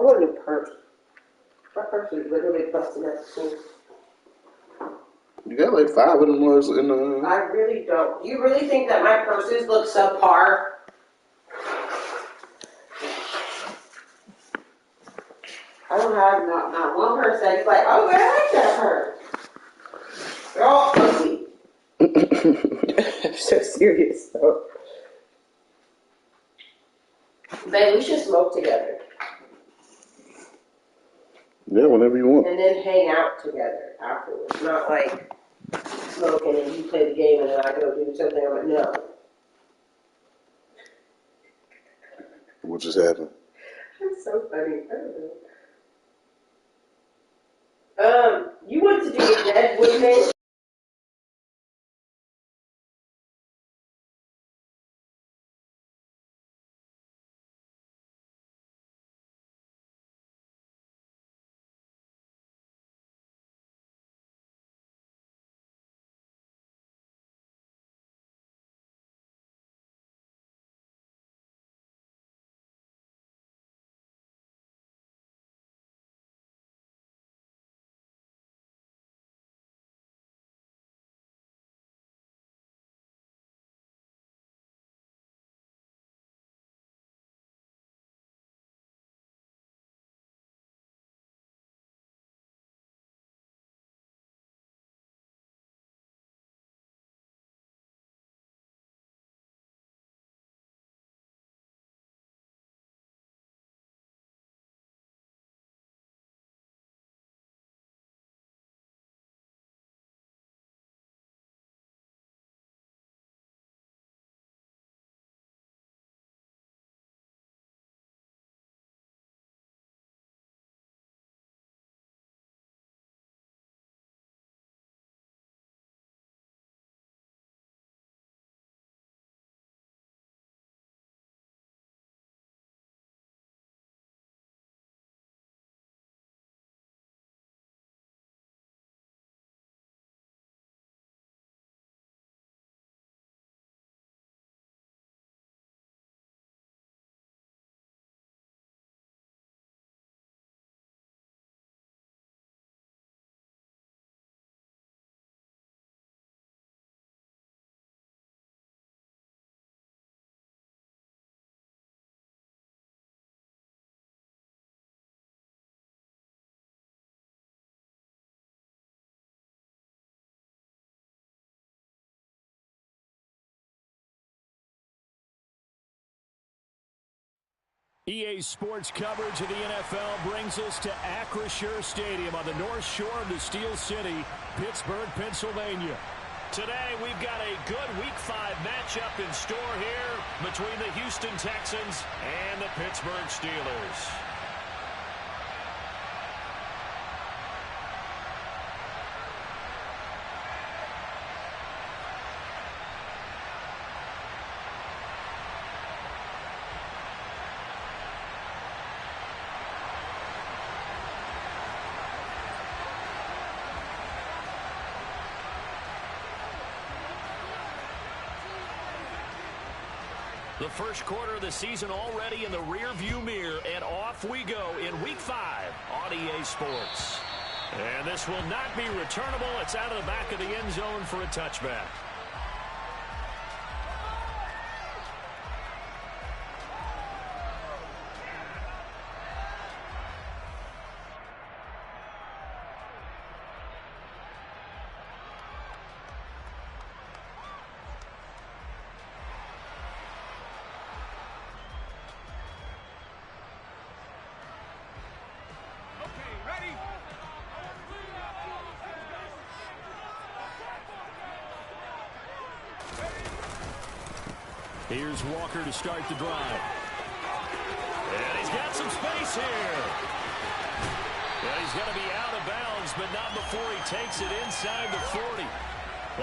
want a new purse. My purse is literally busting at the seams. You got like 5 of them was in the... I really don't. You really think that my purses look subpar? I don't have not one purse that is like, oh, I like that purse. They're all ugly. I'm so serious, though. Babe, we should smoke together. Yeah, whenever you want. And then hang out together afterwards. Not like smoking and you play the game and then I go do something. I'm like, no. What just happened? That's so funny. I don't know. You went to do your Deadwood thing? EA Sports coverage of the NFL brings us to Acrisure Stadium on the north shore of the Steel City, Pittsburgh, Pennsylvania. Today, we've got a good Week 5 matchup in store here between the Houston Texans and the Pittsburgh Steelers. The first quarter of the season already in the rearview mirror, and off we go in Week 5 on EA Sports. And this will not be returnable. It's out of the back of the end zone for a touchback. Here's Walker to start the drive. And he's got some space here. And he's going to be out of bounds, but not before he takes it inside the 40.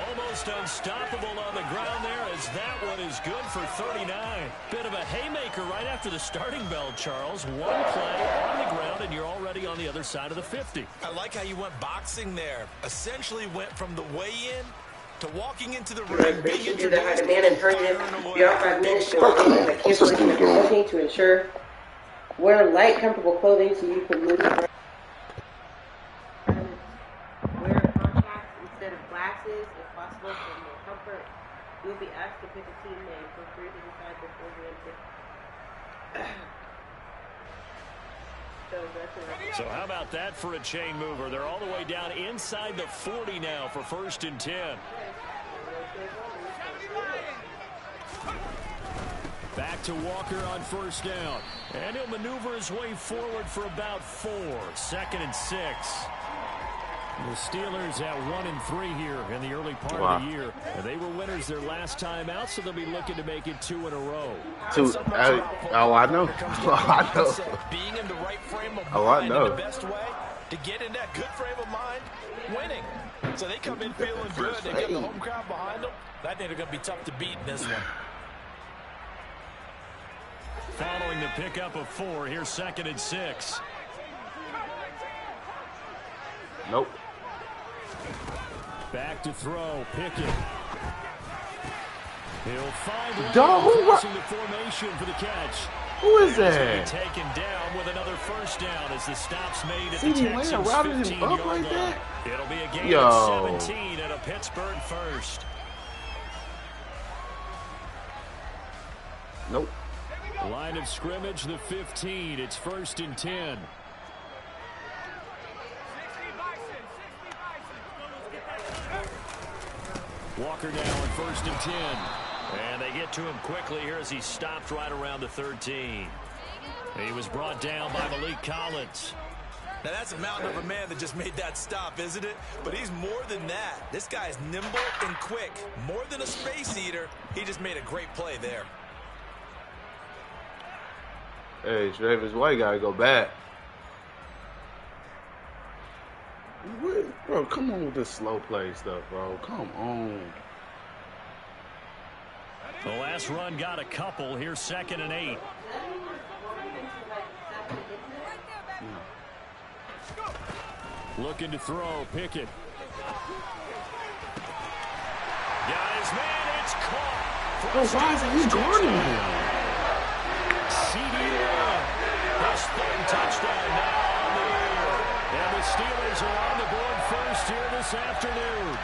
Almost unstoppable on the ground there, as that one is good for 39. Bit of a haymaker right after the starting bell, Charles. One play on the ground, and you're already on the other side of the 50. I like how you went boxing there. Essentially went from the weigh-in to walking into the ring, being introduced, the man and hurry him. You're 5 minutes to ensure Wear light, comfortable clothing so you can move around. Wear contacts instead of glasses if possible for more comfort. You'll be asked to pick a team name. Feel free to decide before we enter. So how about that for a chain mover? They're all the way down inside the 40 now for 1st and 10. Back to Walker on 1st down. And he'll maneuver his way forward for about 4. 2nd and 6. The Steelers at 1-3 here in the early part of the year. And they were winners their last time out, so they'll be looking to make it 2 in a row. I know. I know. Being in the right frame of I mind know. in the best way to get in that good frame of mind, winning. So they come in feeling good. They get the home crowd behind them. I think they're going to be tough to beat in this one. Following the pickup of 4, here's 2nd and 6. Nope. Back to throw, Pickett. He'll find crossing the formation for the catch. Who is that? Taken down with another 1st down as the stop's made at the C.D. Texans' Lamb routed him up 15-yard like line. that? It'll be a game Yo. of 17 and a Pittsburgh 1st. Nope. Line of scrimmage, the 15. It's 1st and 10. Walker now on 1st and 10. And they get to him quickly here as he stopped right around the 13. He was brought down by Malik Collins. Now that's a mountain of a man that just made that stop, isn't it? But he's more than that. This guy's nimble and quick. More than a space eater. He just made a great play there. Hey, Travis White gotta go back. What? Bro, come on with this slow play stuff, bro. Come on. The last run got a couple. Here's 2nd and 8. Looking to throw, Pickett. Got his man, it's caught. Bro, why isn't he guarding him? C.D. Lamb, his 3rd touchdown now on the year. And the Steelers are on the board first here this afternoon.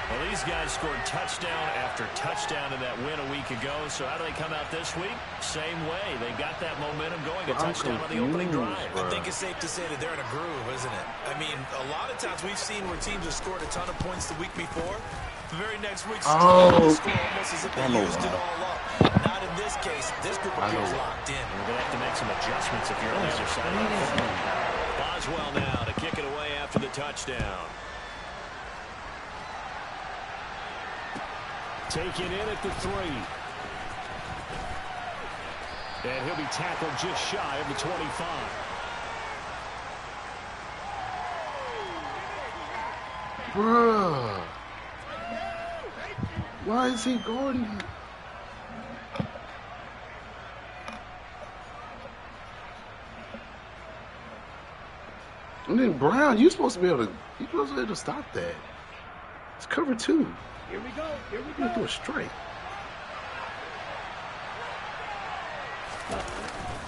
Well, these guys scored touchdown after touchdown in that win a week ago. So how do they come out this week? Same way. They got that momentum going. A touchdown on the opening drive. I think it's safe to say that they're in a groove, isn't it? I mean, a lot of times we've seen where teams have scored a ton of points the week before. The very next week, score almost as if they used it all up. Not in this case. This group appears locked in. You're going to have to make some adjustments if you're on the other side of the football. Boswell now to kick it away after the touchdown. Taken in at the 3. And he'll be tackled just shy of the 25. Bruh. Why is he guarding him? And then Brown, you're supposed to be able to stop that. It's cover 2. Here we go. Here we go. Do it straight.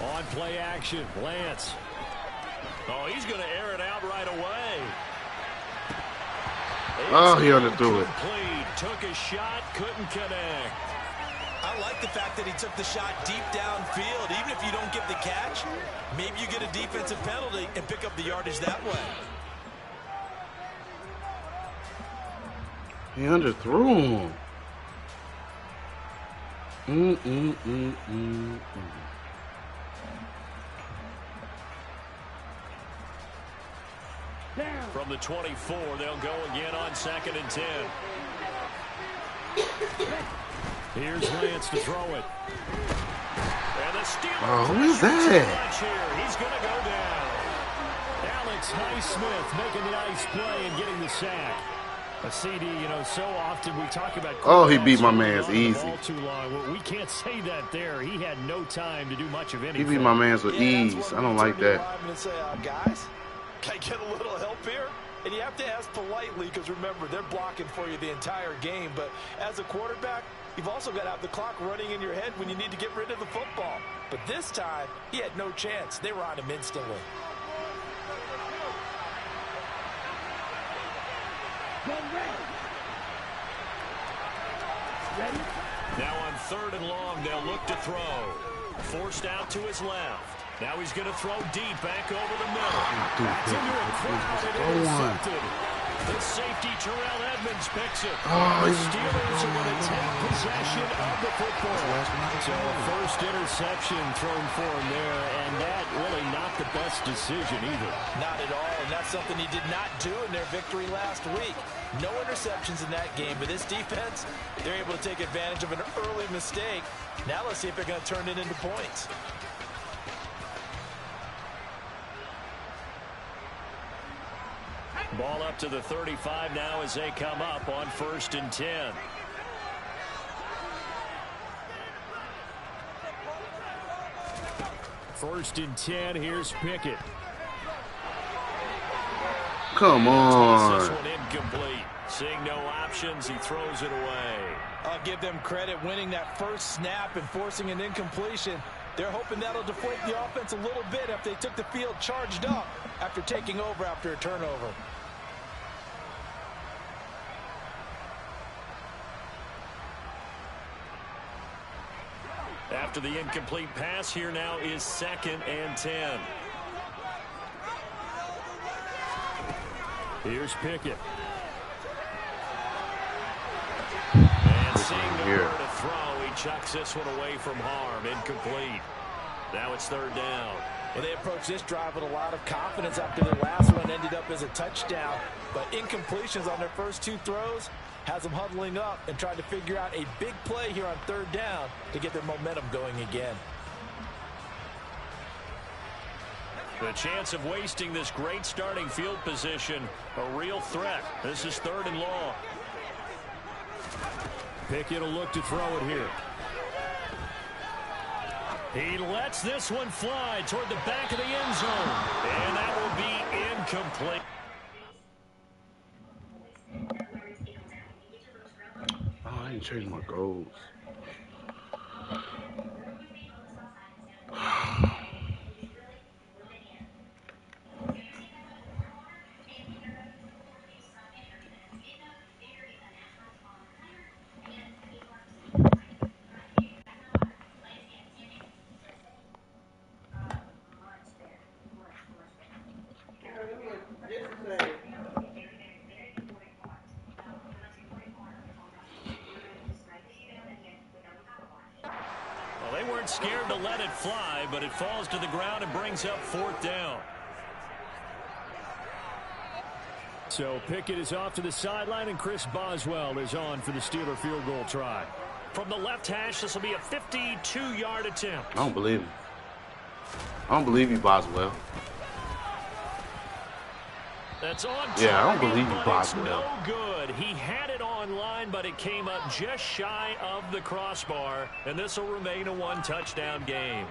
On play action, Lance. Oh, he's going to air it out right away. Oh, he underthrew it. Took a shot, couldn't connect. I like the fact that he took the shot deep downfield. Even if you don't get the catch, maybe you get a defensive penalty and pick up the yardage that way. He underthrew him. From the 24, they'll go again on 2nd and 10. Here's Lance to throw it. And the Steelers. Who is that? He's going to go down. Alex Highsmith making the nice play and getting the sack. A CD, you know, so often we talk about. Oh, he beat my man's easy. Too long. Well, we can't say that there. He had no time to do much of anything. He beat my man's with ease. I don't like that. And say, guys, can I get a little help here? And you have to ask politely because remember, they're blocking for you the entire game. But as a quarterback, you've also got to have the clock running in your head when you need to get rid of the football. But this time, he had no chance. They were on him instantly. Now on 3rd and long, they'll look to throw. Forced out to his left. Now he's going to throw deep back over the middle. That's into a crowd and intercepted. The safety, Terrell Edmonds, picks it. The Steelers are going to take possession of the football. So a first interception thrown for him there, and that really not the best decision either. Not at all, and that's something he did not do in their victory last week. No interceptions in that game, but this defense, they're able to take advantage of an early mistake. Now let's see if they're going to turn it into points. Ball up to the 35 now as they come up on 1st and 10. First and 10, here's Pickett. Come on. This one incomplete. Seeing no options, he throws it away. I'll give them credit winning that first snap and forcing an incompletion. They're hoping that'll deflate the offense a little bit if they took the field charged up after taking over after a turnover. After the incomplete pass, here now is 2nd and 10. Here's Pickett. And seeing nowhere to throw, he chucks this one away from harm. Incomplete. Now it's 3rd down. Well, they approached this drive with a lot of confidence after their last one ended up as a touchdown. But incompletions on their first 2 throws has them huddling up and trying to figure out a big play here on 3rd down to get their momentum going again. The chance of wasting this great starting field position, a real threat. This is 3rd and long. Pickett will look to throw it here. He lets this one fly toward the back of the end zone. And that will be incomplete. Oh, I ain't changed my goals. They weren't scared to let it fly, but it falls to the ground and brings up 4th down. So Pickett is off to the sideline, and Chris Boswell is on for the Steeler field goal try. From the left hash, this will be a 52-yard attempt. I don't believe him. I don't believe you, Boswell. That's on target, yeah, I don't believe you, but Boswell. it's no good. He had it on line, but it came up just shy of the crossbar, and this will remain a 1-touchdown game.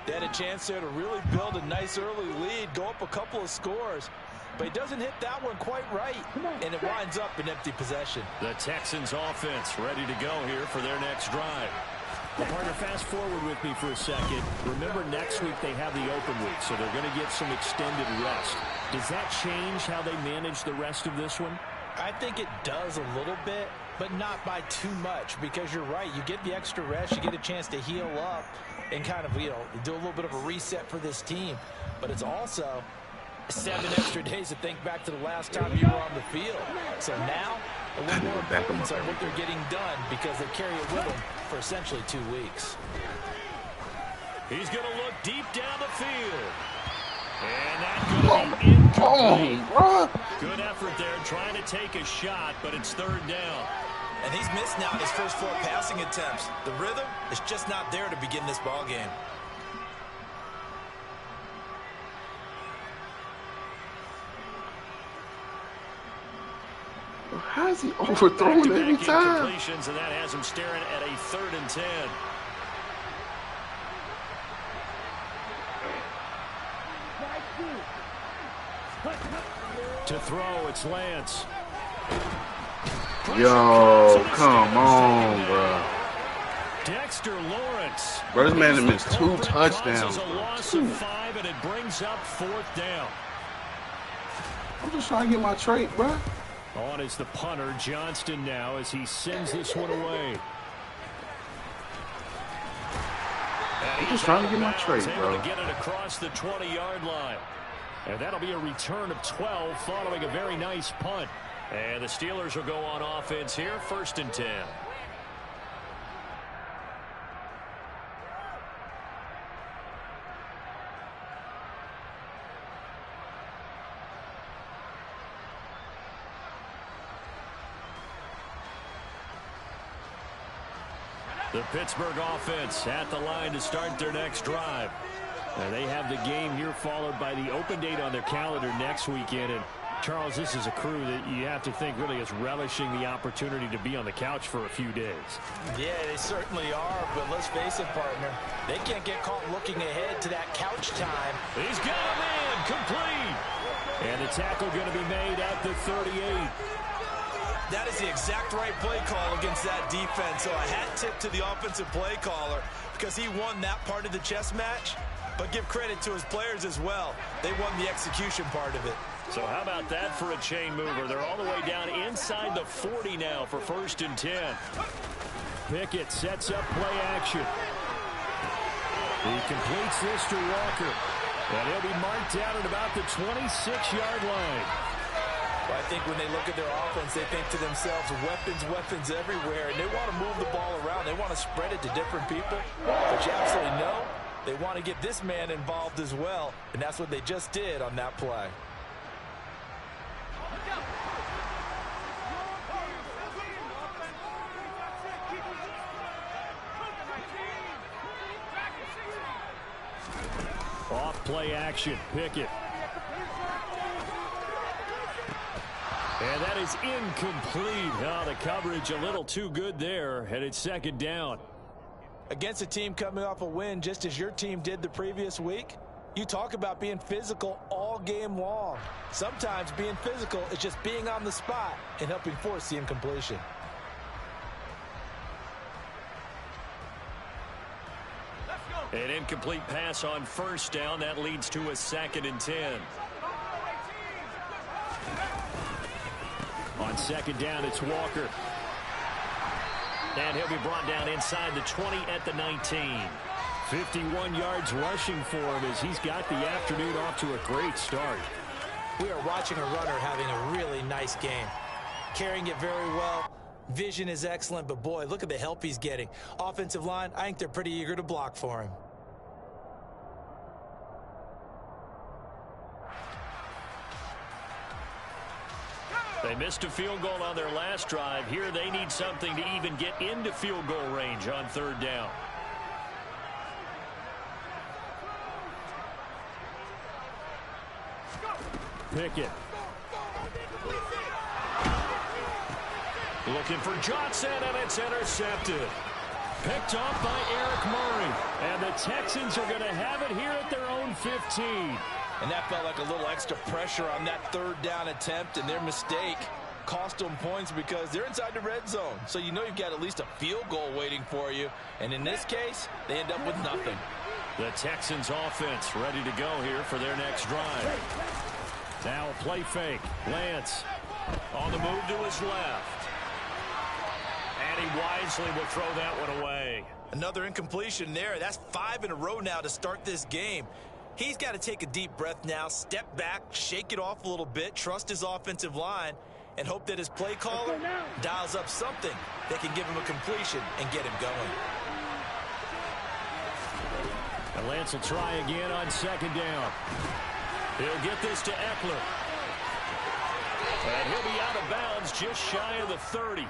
They had a chance there to really build a nice early lead, go up a couple of scores, but he doesn't hit that one quite right, and it winds up an empty possession. The Texans offense ready to go here for their next drive. Well, partner, fast forward with me for a second. Remember, next week they have the open week, so they're going to get some extended rest. Does that change how they manage the rest of this one? I think it does a little bit, but not by too much, because you're right. You get the extra rest, you get a chance to heal up and kind of, do a little bit of a reset for this team. But it's also 7 extra days to think back to the last time you were on the field. So now, a little more importance on what they're getting done, because they carry it with them for essentially 2 weeks. He's going to look deep down the field. And that's going to be incomplete. Good effort there trying to take a shot, but it's 3rd down. And he's missed now his first 4 passing attempts. The rhythm is just not there to begin this ball game. How is he overthrowing every time? Incompletions, and that has him staring at a 3rd and 10. To throw, it's Lance. Yo, come on, bro. Dexter Lawrence. Bro, this man has missed 2 touchdowns. Causes a loss of 5, and it brings up 4th down. I'm just trying to get my trait, bro. On is the punter, Johnston, now as he sends this one away. I'm just trying to get my trait, bro. Able to get it across the 20-yard line. And that'll be a return of 12 following a very nice punt. And the Steelers will go on offense here, 1st and 10. The Pittsburgh offense at the line to start their next drive. And they have the game here followed by the open date on their calendar next weekend. And Charles, this is a crew that you have to think really is relishing the opportunity to be on the couch for a few days. Yeah, they certainly are, but let's face it, partner. They can't get caught looking ahead to that couch time. He's got a man complete. And the tackle going to be made at the 38. That is the exact right play call against that defense. So a hat tip to the offensive play caller because he won that part of the chess match. But give credit to his players as well. They won the execution part of it. So how about that for a chain mover? They're all the way down inside the 40 now for 1st and 10. Pickett sets up play action. He completes this to Walker. And he'll be marked down at about the 26-yard line. Well, I think when they look at their offense, they think to themselves, weapons everywhere. And they want to move the ball around. They want to spread it to different people. But you absolutely know they want to get this man involved as well. And that's what they just did on that play. Off play action, Pickett. And that is incomplete. Oh, the coverage a little too good there, and it's 2nd down. Against a team coming off a win, just as your team did the previous week, you talk about being physical all game long. Sometimes being physical is just being on the spot and helping force the incompletion. An incomplete pass on 1st down. That leads to a 2nd and 10. On 2nd down, it's Walker. And he'll be brought down inside the 20 at the 19. 51 yards rushing for him as he's got the afternoon off to a great start. We are watching a runner having a really nice game. Carrying it very well. Vision is excellent, but boy, look at the help he's getting. Offensive line, I think they're pretty eager to block for him. They missed a field goal on their last drive. Here they need something to even get into field goal range on 3rd down. Pickett. Looking for Johnson, and it's intercepted. Picked off by Eric Murray. And the Texans are going to have it here at their own 15. And that felt like a little extra pressure on that 3rd down attempt, and their mistake cost them points because they're inside the red zone. So you know you've got at least a field goal waiting for you. And in this case, they end up with nothing. The Texans offense ready to go here for their next drive. Now a play fake. Lance on the move to his left. And he wisely will throw that one away. Another incompletion there. That's 5 in a row now to start this game. He's got to take a deep breath now, step back, shake it off a little bit, trust his offensive line, and hope that his play caller dials up something that can give him a completion and get him going. And Lance will try again on 2nd down. He'll get this to Eckler. And he'll be out of bounds just shy of the 30.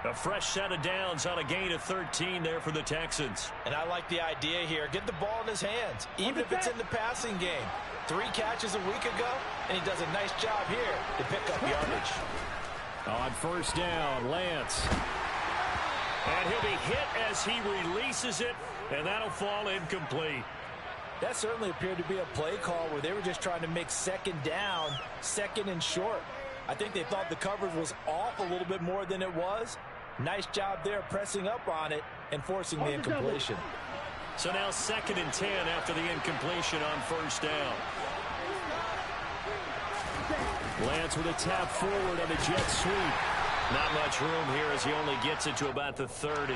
A fresh set of downs on a gain of 13 there for the Texans. And I like the idea here. Get the ball in his hands, even if it's in the passing game. 3 catches a week ago, and he does a nice job here to pick up yardage. On 1st down, Lance. And he'll be hit as he releases it, and that'll fall incomplete. That certainly appeared to be a play call where they were just trying to make 2nd down, 2nd and short. I think they thought the coverage was off a little bit more than it was. Nice job there pressing up on it and forcing the incompletion. So now 2nd and 10 after the incompletion on first down. Lance with a tap forward on a jet sweep. Not much room here as he only gets it to about the 30.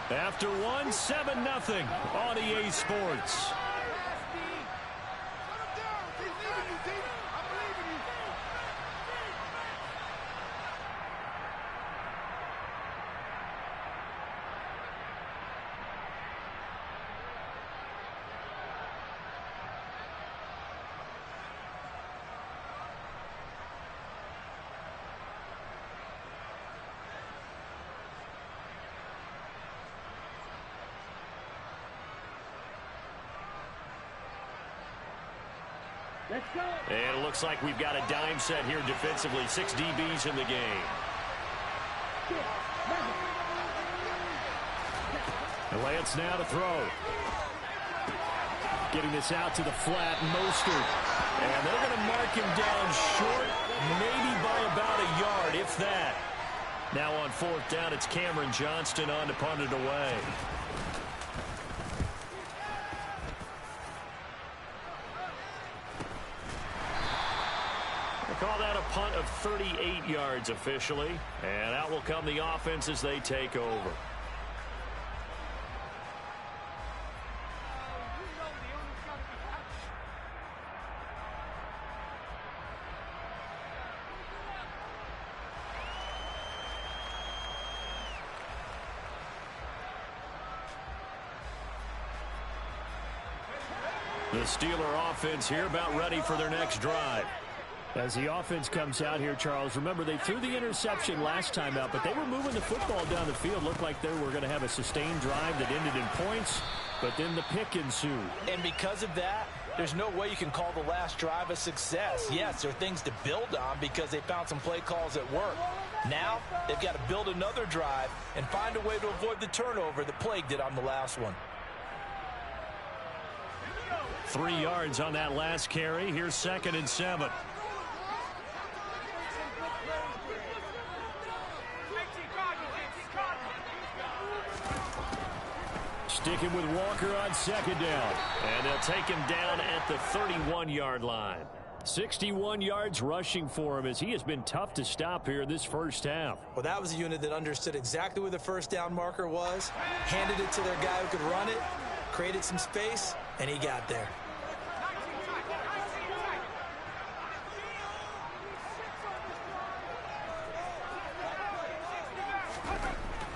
After 1, 7-0 on EA Sports. And it looks like we've got a dime set here defensively. 6 DBs in the game. And Lance now to throw. Getting this out to the flat, Mostert. And they're going to mark him down short, maybe by about a yard, if that. Now on 4th down, it's Cameron Johnston on to punt it away. Call that a punt of 38 yards officially. And out will come the offense as they take over. The Steeler offense here about ready for their next drive. As the offense comes out here, Charles, remember they threw the interception last time out, but they were moving the football down the field. Looked like they were going to have a sustained drive that ended in points, but then the pick ensued. And because of that, there's no way you can call the last drive a success. Yes, there are things to build on because they found some play calls that work. Now, they've got to build another drive and find a way to avoid the turnover that plagued it on the last one. 3 yards on that last carry. Here's 2nd and 7. Sticking with Walker on 2nd down. And they'll take him down at the 31-yard line. 61 yards rushing for him as he has been tough to stop here this first half. Well, that was a unit that understood exactly where the first down marker was, handed it to their guy who could run it, created some space, and he got there.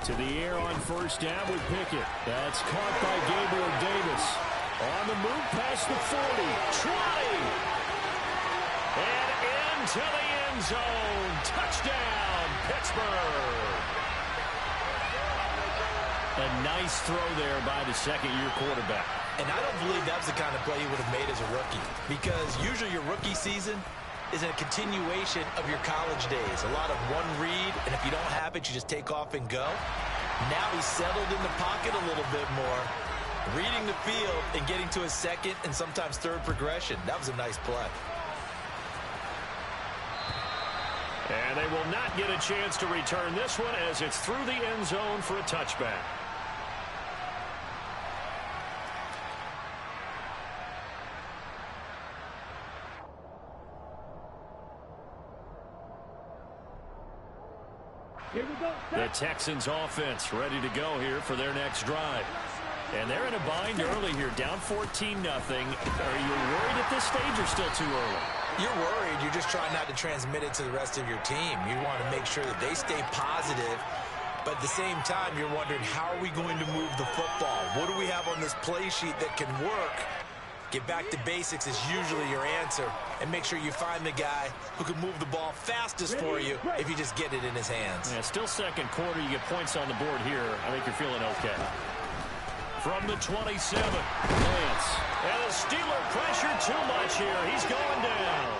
To the air on first down with Pickett. That's caught by Gabriel Davis. On the move past the 40. 20. And into the end zone. Touchdown, Pittsburgh. A nice throw there by the second-year quarterback. And I don't believe that was the kind of play he would have made as a rookie. Because usually your rookie season is a continuation of your college days. A lot of one read, and if you don't have it, you just take off and go. Now he's settled in the pocket a little bit more, reading the field and getting to his second and sometimes third progression. That was a nice play. And they will not get a chance to return this one as it's through the end zone for a touchback. The Texans offense ready to go here for their next drive. And they're in a bind early here, down 14-0. Are you worried at this stage or still too early? You're worried. You're just trying not to transmit it to the rest of your team. You want to make sure that they stay positive. But at the same time, you're wondering, how are we going to move the football? What do we have on this play sheet that can work? Get back to basics is usually your answer. And make sure you find the guy who can move the ball fastest for you if you just get it in his hands. Yeah, still second quarter. You get points on the board here. I think you're feeling okay. From the 27, Lance. And the Steeler pressure too much here. He's going down.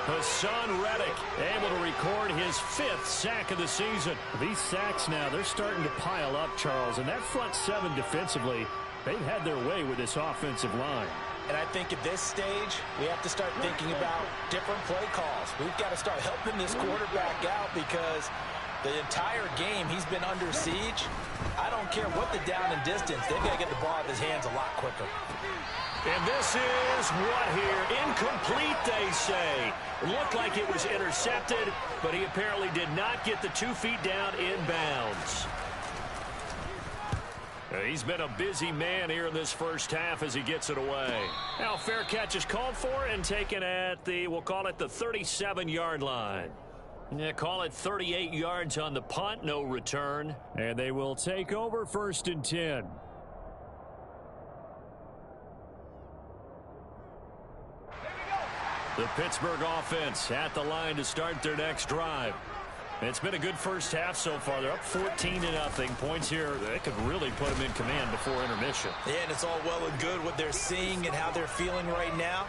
Hassan Reddick able to record his 5th sack of the season. These sacks now, they're starting to pile up, Charles. And that front 7 defensively, they've had their way with this offensive line. And I think at this stage, we have to start thinking about different play calls. We've got to start helping this quarterback out because the entire game he's been under siege. I don't care what the down and distance. They've got to get the ball out of his hands a lot quicker. And this is what here? Incomplete, they say. Looked like it was intercepted, but he apparently did not get the 2 feet down in bounds. He's been a busy man here in this first half as he gets it away. Now fair catch is called for and taken at the, we'll call it the 37-yard line. Yeah, call it 38 yards on the punt, no return. And they will take over 1st and 10. The Pittsburgh offense at the line to start their next drive. It's been a good first half so far. They're up 14-0. Points here, they could really put them in command before intermission. Yeah, and it's all well and good what they're seeing and how they're feeling right now.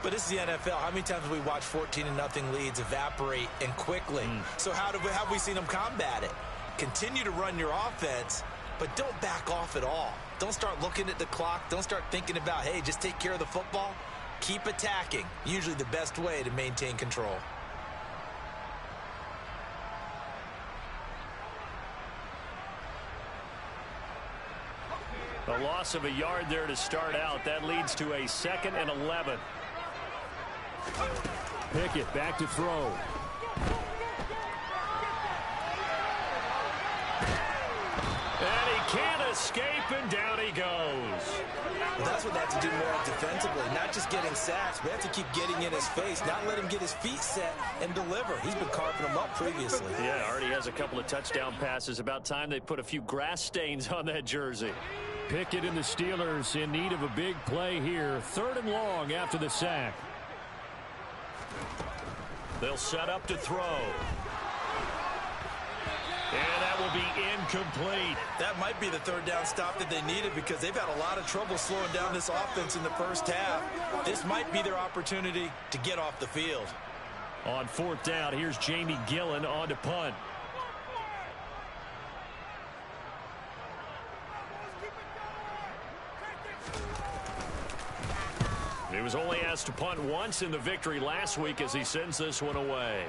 But this is the NFL. How many times have we watched 14-0 leads evaporate and quickly? So how have we seen them combat it? Continue to run your offense, but don't back off at all. Don't start looking at the clock. Don't start thinking about, hey, just take care of the football. Keep attacking. Usually the best way to maintain control. A loss of a yard there to start out. That leads to a 2nd and 11. Pickett back to throw. And he can't escape, and down he goes. Well, that's what they have to do more defensively, not just getting sacks, but have to keep getting in his face, not let him get his feet set and deliver. He's been carving them up previously. Yeah, already has a couple of touchdown passes. About time they put a few grass stains on that jersey. Pickett and the Steelers in need of a big play here. 3rd and long after the sack. They'll set up to throw. And that will be incomplete. That might be the 3rd down stop that they needed because they've had a lot of trouble slowing down this offense in the first half. This might be their opportunity to get off the field. On 4th down, here's Jamie Gillen on to punt. He was only asked to punt once in the victory last week as he sends this one away.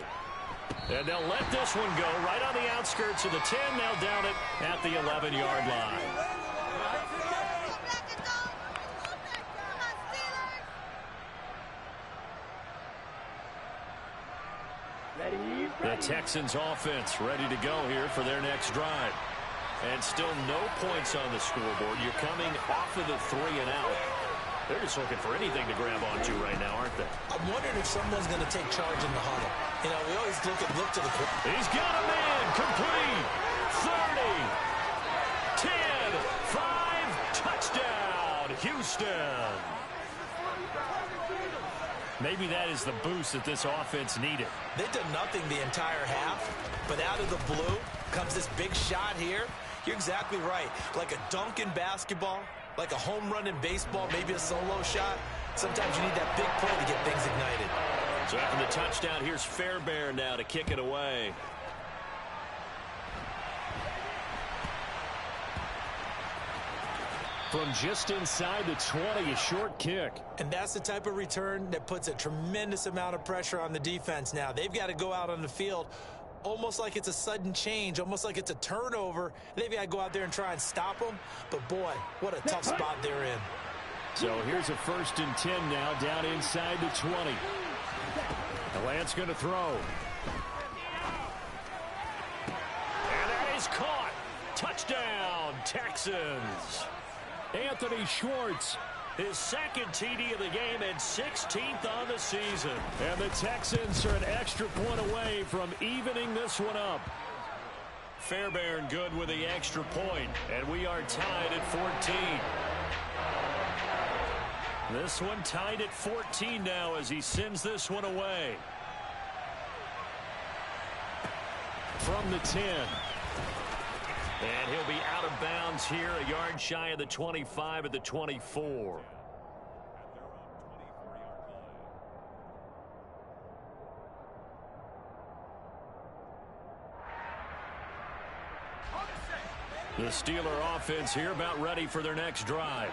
And they'll let this one go right on the outskirts of the 10. They'll down it at the 11-yard line. The Texans offense ready to go here for their next drive. And still no points on the scoreboard. You're coming off of the 3 and out. They're just looking for anything to grab onto right now, aren't they? I'm wondering if someone's going to take charge in the huddle. You know, we always look to the quarterback. He's got a man. Complete. 30. 10. 5. Touchdown. Houston. Maybe that is the boost that this offense needed. They've done nothing the entire half, but out of the blue comes this big shot here. You're exactly right. Like a dunk in basketball, like a home run in baseball, maybe a solo shot. Sometimes you need that big play to get things ignited. So after the touchdown, here's Fairbairn now to kick it away. From just inside the 20, a short kick. And that's the type of return that puts a tremendous amount of pressure on the defense now. They've got to go out on the field almost like it's a sudden change, almost like it's a turnover. They've got to go out there and try and stop them. But, boy, what a tough spot they're in. So here's a 1st and 10 now down inside the 20. Lance going to throw. And that is caught. Touchdown, Texans. Anthony Schwartz. His 2nd TD of the game and 16th on the season. And the Texans are an extra point away from evening this one up. Fairbairn good with the extra point, and we are tied at 14. This one tied at 14 now as he sends this one away. From the 10. And he'll be out of bounds here, a yard shy of the 25 at the 24. The Steeler offense here about ready for their next drive.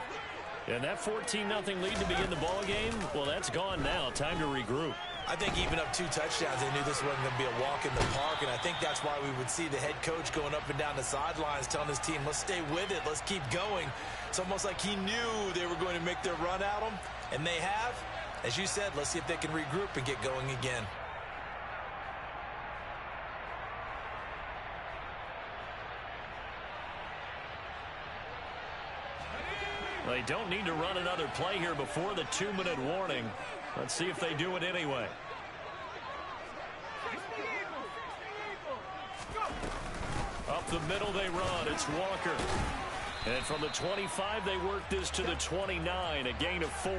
And that 14-0 lead to begin the ball game, well, that's gone now. Time to regroup. I think even up 2 touchdowns, they knew this wasn't going to be a walk in the park, and I think that's why we would see the head coach going up and down the sidelines telling his team, let's stay with it, let's keep going. It's almost like he knew they were going to make their run at him, and they have. As you said, let's see if they can regroup and get going again. They don't need to run another play here before the 2-minute warning. Let's see if they do it anyway. Up the middle they run. It's Walker. And from the 25, they work this to the 29, a gain of 4.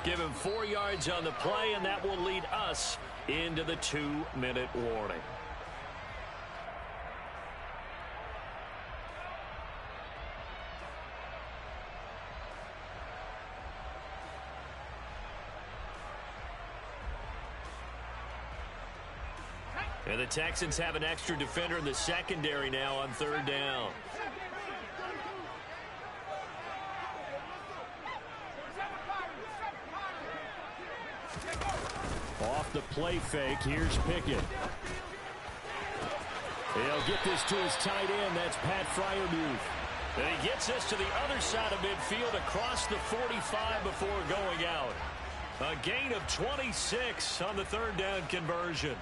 Give him 4 yards on the play, and that will lead us into the 2-minute warning. And the Texans have an extra defender in the secondary now on 3rd down. Off the play fake, here's Pickett. He'll get this to his tight end. That's Pat Freiermuth. And he gets this to the other side of midfield across the 45 before going out. A gain of 26 on the 3rd down conversion.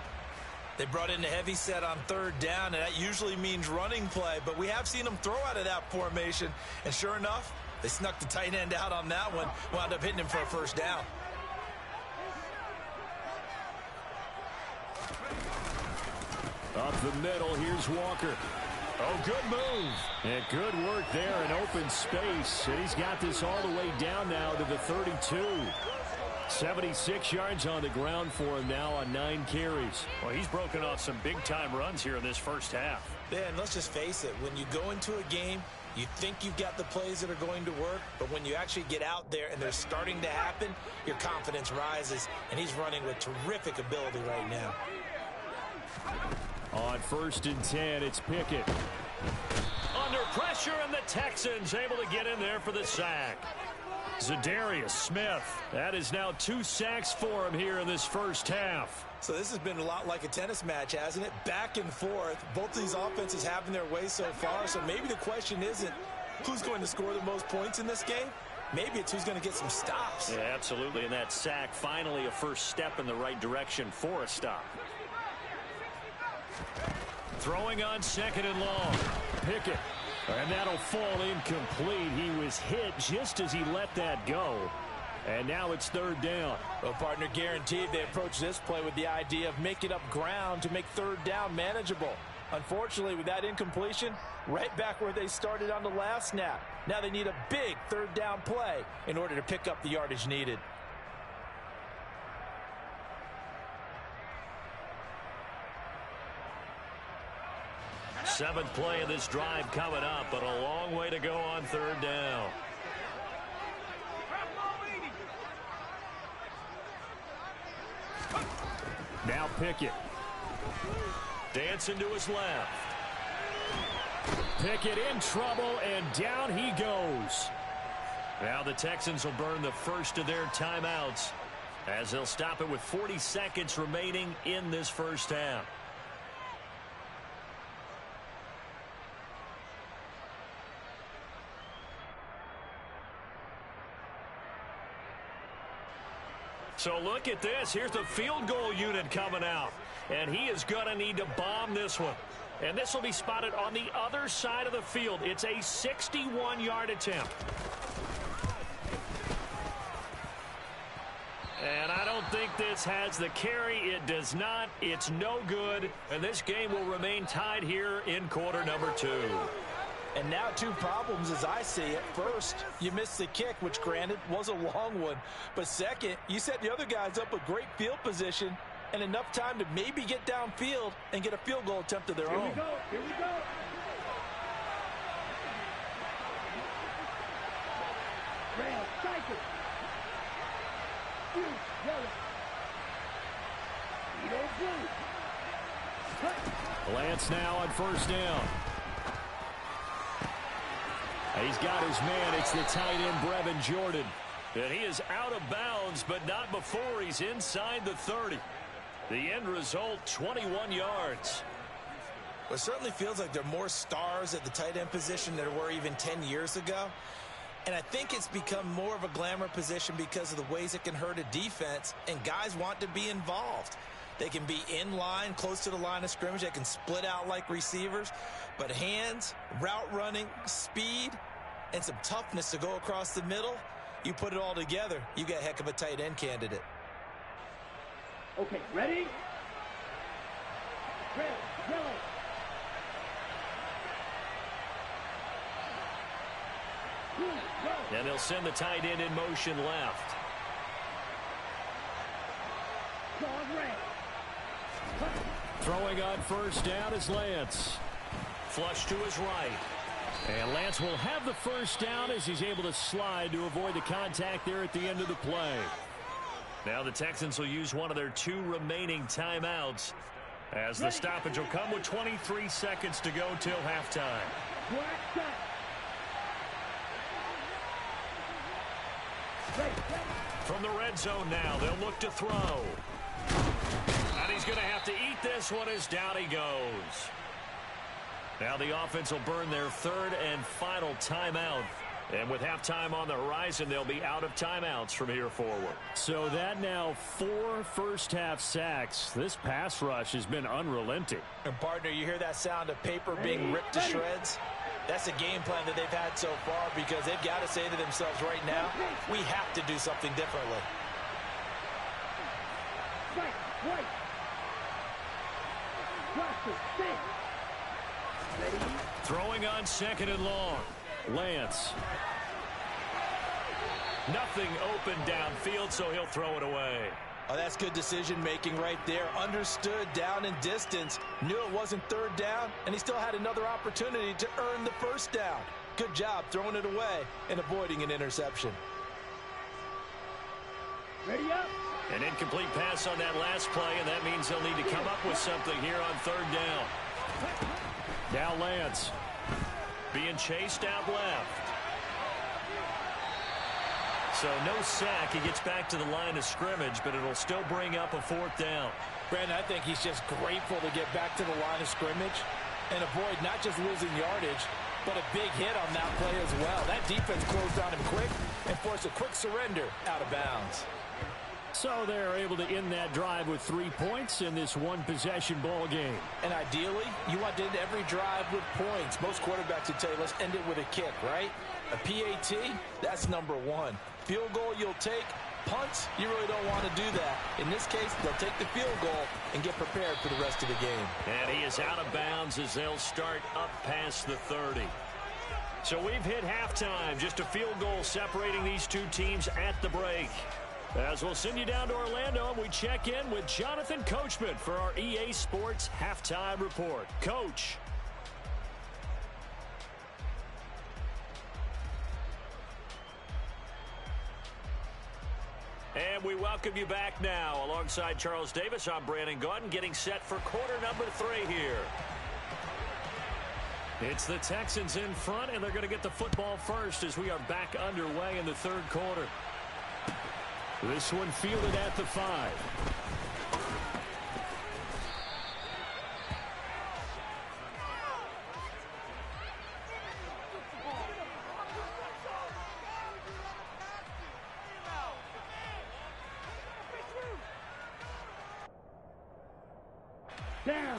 They brought in a heavy set on 3rd down, and that usually means running play, but we have seen them throw out of that formation, and sure enough, they snuck the tight end out on that one, wound up hitting him for a 1st down. Up the middle, here's Walker. Oh, good move. And good work there in open space, and he's got this all the way down now to the 32. 76 yards on the ground for him now on 9 carries. Well, he's broken off some big-time runs here in this first half. Yeah, and let's just face it. When you go into a game, you think you've got the plays that are going to work, but when you actually get out there and they're starting to happen, your confidence rises, and he's running with terrific ability right now. On 1st and 10, it's Pickett. Under pressure, and the Texans able to get in there for the sack. Za'Darius Smith. That is now 2 sacks for him here in this first half. So this has been a lot like a tennis match, hasn't it? Back and forth. Both of these offenses having their way so far. So maybe the question isn't who's going to score the most points in this game. Maybe it's who's going to get some stops. Yeah, absolutely. And that sack, finally a first step in the right direction for a stop. Throwing on 2nd and long. Pickett. And that'll fall incomplete. He was hit just as he let that go. And now it's 3rd down. Well, partner, guaranteed they approach this play with the idea of making up ground to make 3rd down manageable. Unfortunately, with that incompletion, right back where they started on the last snap. Now they need a big 3rd down play in order to pick up the yardage needed. Seventh play of this drive coming up, but a long way to go on 3rd down. Now Pickett. Dancing to his left. Pickett in trouble, and down he goes. Now the Texans will burn the first of their timeouts as they'll stop it with 40 seconds remaining in this first half. So look at this. Here's the field goal unit coming out. And he is going to need to bomb this one. And this will be spotted on the other side of the field. It's a 61-yard attempt. And I don't think this has the carry. It does not. It's no good. And this game will remain tied here in quarter number 2. And now 2 problems as I see it. First, you missed the kick, which granted was a long one. But second, you set the other guys up with great field position and enough time to maybe get downfield and get a field goal attempt of their own. Here we go. Red, strike it. Yellow. Blue. Lance now on 1st down. He's got his man. It's the tight end, Brevin Jordan. And he is out of bounds, but not before he's inside the 30. The end result, 21 yards. Well, it certainly feels like there are more stars at the tight end position than there were even 10 years ago. And I think it's become more of a glamour position because of the ways it can hurt a defense, and guys want to be involved. They can be in line, close to the line of scrimmage. They can split out like receivers. But hands, route running, speed, and some toughness to go across the middle, you put it all together, you get a heck of a tight end candidate. Okay, ready? Ready, yellow. And they'll send the tight end in motion left. Throwing on first down is Lance. Flush to his right. And Lance will have the first down as he's able to slide to avoid the contact there at the end of the play. Now the Texans will use one of their 2 remaining timeouts as the stoppage will come with 23 seconds to go till halftime. From the red zone now, they'll look to throw. And he's going to have to eat this one as down he goes. Now the offense will burn their 3rd and final timeout. And with halftime on the horizon, they'll be out of timeouts from here forward. So that now 4 first-half sacks. This pass rush has been unrelenting. And, partner, you hear that sound of paper being ripped to shreds? That's a game plan that they've had so far because they've got to say to themselves right now, we have to do something differently. Throwing on 2nd and long. Lance. Nothing open downfield, so he'll throw it away. Oh, that's good decision-making right there. Understood down in distance. Knew it wasn't 3rd down, and he still had another opportunity to earn the 1st down. Good job throwing it away and avoiding an interception. Ready up. An incomplete pass on that last play, and that means they'll need to come up with something here on 3rd down. Now Lance. Being chased out left. So no sack. He gets back to the line of scrimmage, but it'll still bring up a 4th down. Brandon, I think he's just grateful to get back to the line of scrimmage and avoid not just losing yardage, but a big hit on that play as well. That defense closed on him quick and forced a quick surrender out of bounds. So they're able to end that drive with 3 points in this 1-possession ball game. And ideally, you want to end every drive with points. Most quarterbacks would tell you, let's end it with a kick, right? A PAT, that's number 1. Field goal you'll take. Punts, you really don't want to do that. In this case, they'll take the field goal and get prepared for the rest of the game. And he is out of bounds as they'll start up past the 30. So we've hit halftime. Just a field goal separating these 2 teams at the break. As we'll send you down to Orlando, and we check in with Jonathan Coachman for our EA Sports Halftime Report. Coach. And we welcome you back now. Alongside Charles Davis, I'm Brandon Gaudin, getting set for quarter number 3 here. It's the Texans in front, and they're going to get the football first as we are back underway in the 3rd quarter. This one fielded at the 5.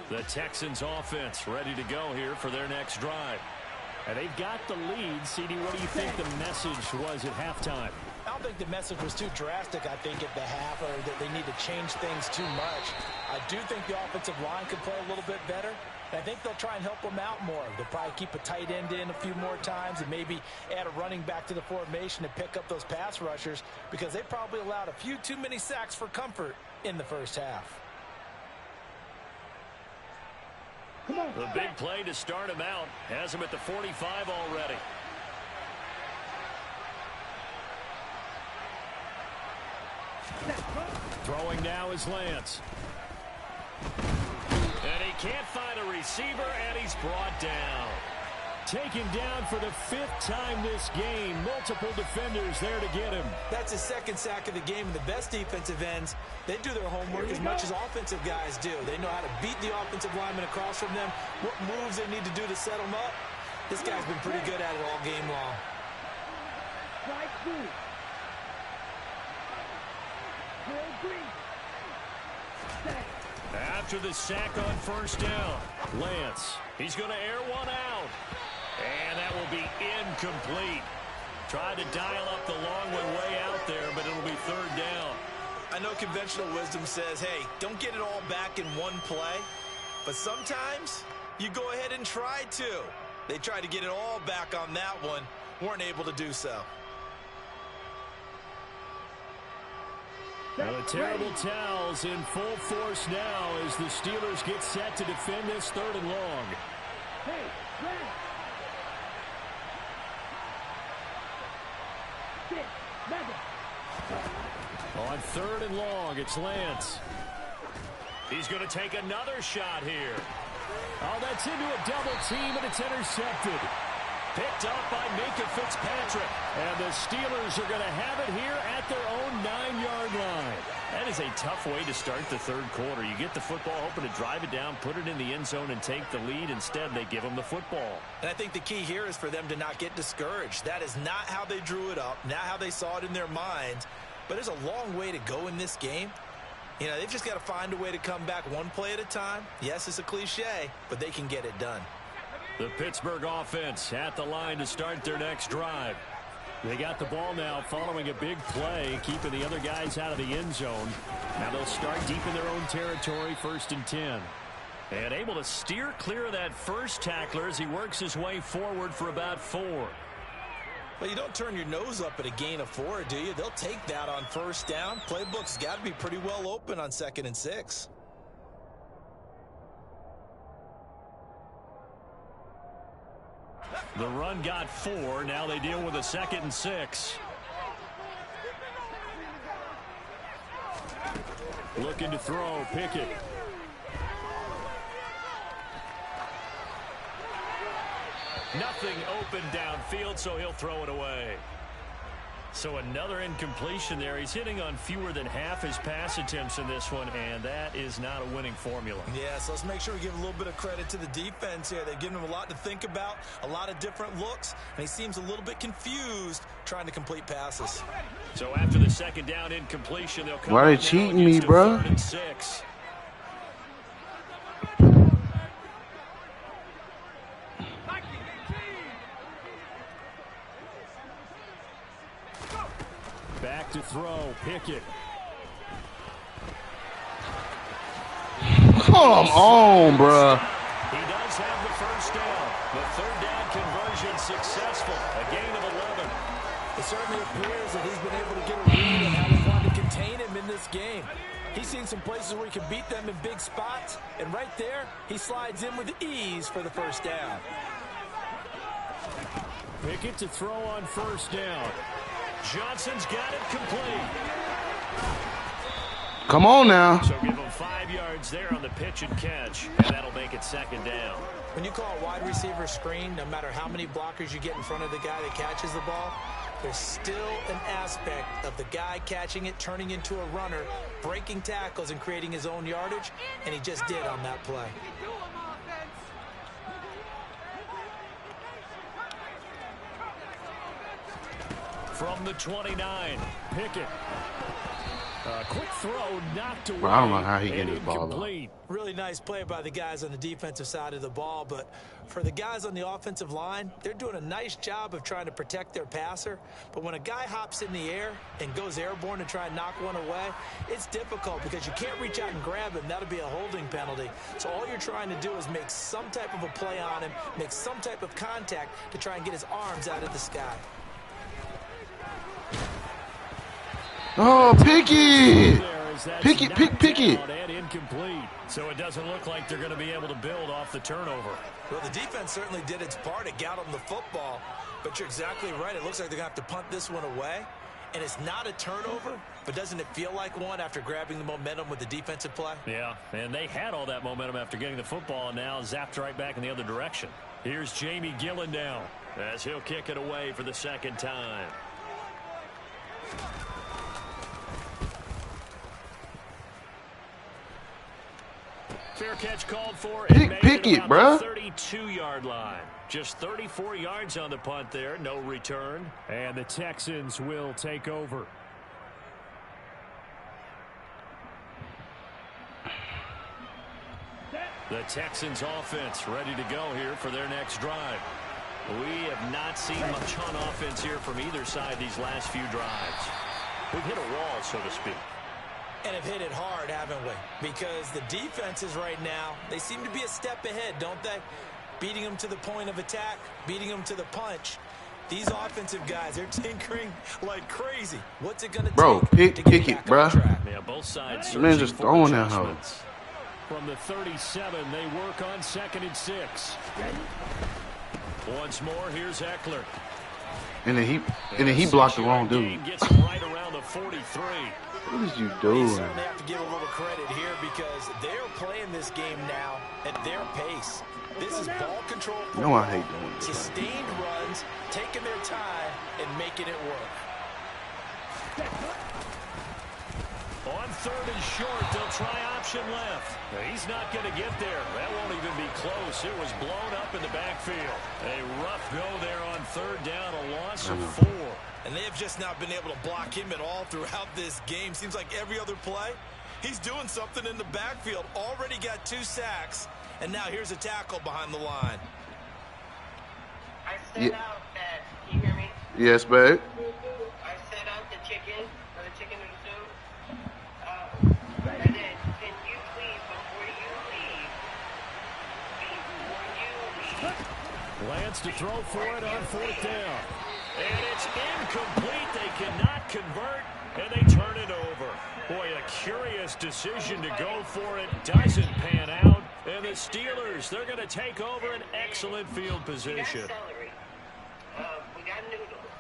The Texans offense ready to go here for their next drive. And they've got the lead. CD, what do you think the message was at halftime? I don't think the message was too drastic, I think, at the half, or that they need to change things too much. I do think the offensive line could play a little bit better. And I think they'll try and help them out more. They'll probably keep a tight end in a few more times and maybe add a running back to the formation to pick up those pass rushers because they probably allowed a few too many sacks for comfort in the first half. The big play to start him out has him at the 45 already. Throwing now is Lance. And he can't find a receiver, and he's brought down. taken down for the 5th time this game. Multiple defenders there to get him. That's his 2nd sack of the game, and the best defensive ends, they do their homework as much as offensive guys do. They know how to beat the offensive lineman across from them, what moves they need to do to set them up. This guy's been pretty good at it all game long. Strike 2. Drill 3. Sack. After the sack on 1st down, Lance, he's going to air one out. And that will be incomplete. Tried to dial up the long one way out there, but it'll be 3rd down. I know conventional wisdom says, hey, don't get it all back in one play. But sometimes you go ahead and try to. They tried to get it all back on that one. Weren't able to do so. The terrible towels in full force now as the Steelers get set to defend this 3rd and long. Hey, red. 6, 7. On 3rd and long, it's Lance. He's going to take another shot here. Oh, that's into a double team, and it's intercepted. Picked up by Minka Fitzpatrick. And the Steelers are going to have it here at their own 9-yard line. That is a tough way to start the 3rd quarter. You get the football, hoping to drive it down, put it in the end zone, and take the lead. Instead, they give them the football. And I think the key here is for them to not get discouraged. That is not how they drew it up, not how they saw it in their minds. But there's a long way to go in this game. You know, they've just got to find a way to come back one play at a time. Yes, it's a cliche, but they can get it done. The Pittsburgh offense at the line to start their next drive. They got the ball now following a big play, keeping the other guys out of the end zone. Now they'll start deep in their own territory, 1st and 10. And able to steer clear of that first tackler as he works his way forward for about 4. Well, you don't turn your nose up at a gain of 4, do you? They'll take that on 1st down. Playbook's got to be pretty well open on 2nd and 6. The run got 4. Now they deal with a 2nd and 6. Looking to throw, Pickett. Nothing open downfield, so he'll throw it away. So another incompletion there. He's hitting on fewer than half his pass attempts in this one, and that is not a winning formula. Yeah, so let's make sure we give a little bit of credit to the defense here. They've given him a lot to think about, a lot of different looks, and he seems a little bit confused trying to complete passes. So after the 2nd down incompletion, they'll come. Why they cheating me, bro? 3rd and 6. Back to throw, Pickett. Come on, bro. He does have the 1st down. The 3rd down conversion successful. A gain of 11. It certainly appears that he's been able to get a read on how they want to contain him in this game. He's seen some places where he can beat them in big spots, and right there, he slides in with ease for the 1st down. Pickett to throw on 1st down. Johnson's got it complete. Come on now. So give him 5 yards there on the pitch and catch, and that'll make it 2nd down. When you call a wide receiver screen, no matter how many blockers you get in front of the guy that catches the ball, there's still an aspect of the guy catching it, turning into a runner, breaking tackles and creating his own yardage, and he just did on that play. From the 29, Pickett. Quick throw, knocked away. Bro, I don't know how he get his ball though. Really nice play by the guys on the defensive side of the ball, but for the guys on the offensive line, they're doing a nice job of trying to protect their passer. But when a guy hops in the air and goes airborne to try and knock one away, it's difficult because you can't reach out and grab him. That'll be a holding penalty. So all you're trying to do is make some type of a play on him, make some type of contact to try and get his arms out of the sky. Oh, Pickett! Pickett! And incomplete. So it doesn't look like they're going to be able to build off the turnover. Well, the defense certainly did its part. It got them the football. But you're exactly right. It looks like they're going to have to punt this one away. And it's not a turnover, but doesn't it feel like one after grabbing the momentum with the defensive play? Yeah, and they had all that momentum after getting the football, and now zapped right back in the other direction. Here's Jamie Gillen now as he'll kick it away for the second time. Fair catch called for. Pick it, bro. 32-yard line. Just 34 yards on the punt there. No return. And the Texans will take over. The Texans offense ready to go here for their next drive. We have not seen much on offense here from either side these last few drives. We've hit a wall, so to speak. And have hit it hard, haven't we? Because the defenses right now, they seem to be a step ahead, don't they? Beating them to the point of attack, beating them to the punch. These offensive guys, they're tinkering like crazy. What's it going to take to get pick back it, bro. on track? Yeah, both sides Man, just throwing that hoe. From the 37, they work on 2nd and 6. Once more, here's Eckler. And then he blocked the wrong dude. Gets him right around the 43. What is you They doing? certainly have to give a little credit here because they're playing this game now at their pace. This is ball control. No, I hate doing this. Sustained runs, taking their time, and making it work. On 3rd and short, they'll try option left. Now, he's not going to get there. That won't even be close. It was blown up in the backfield. A rough go there on 3rd down, a loss of 4. And they have just not been able to block him at all throughout this game. Seems like every other play, he's doing something in the backfield. Already got 2 sacks, and now here's a tackle behind the line. I set out that, can you hear me? Yes, babe. I set out the chicken, or the chicken and soup. And then, can you please, before you leave, Lance to throw for it on 4th down. And it's incomplete. They cannot convert, and they turn it over. Boy, a curious decision to go for it. Doesn't pan out. And the Steelers, they're going to take over an excellent field position. we got celery, we got noodles,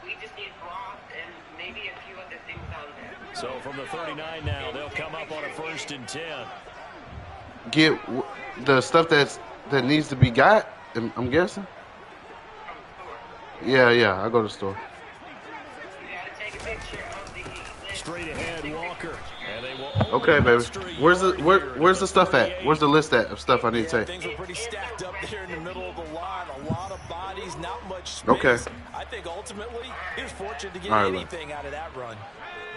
we just need broth and maybe a few other things on there. So from the 39 now, they'll come up on a 1st and 10. Get the stuff that needs to be got. I'm guessing. Yeah, I go to the store. You gotta take a picture of the list. Straight ahead, Walker. And they will Okay, baby. Where's the stuff at? Where's the list at of stuff I need to take? Things are pretty stacked up there in the middle of the line. A lot of bodies, not much space. Okay. I think ultimately he was fortunate to get All right, anything out of that run.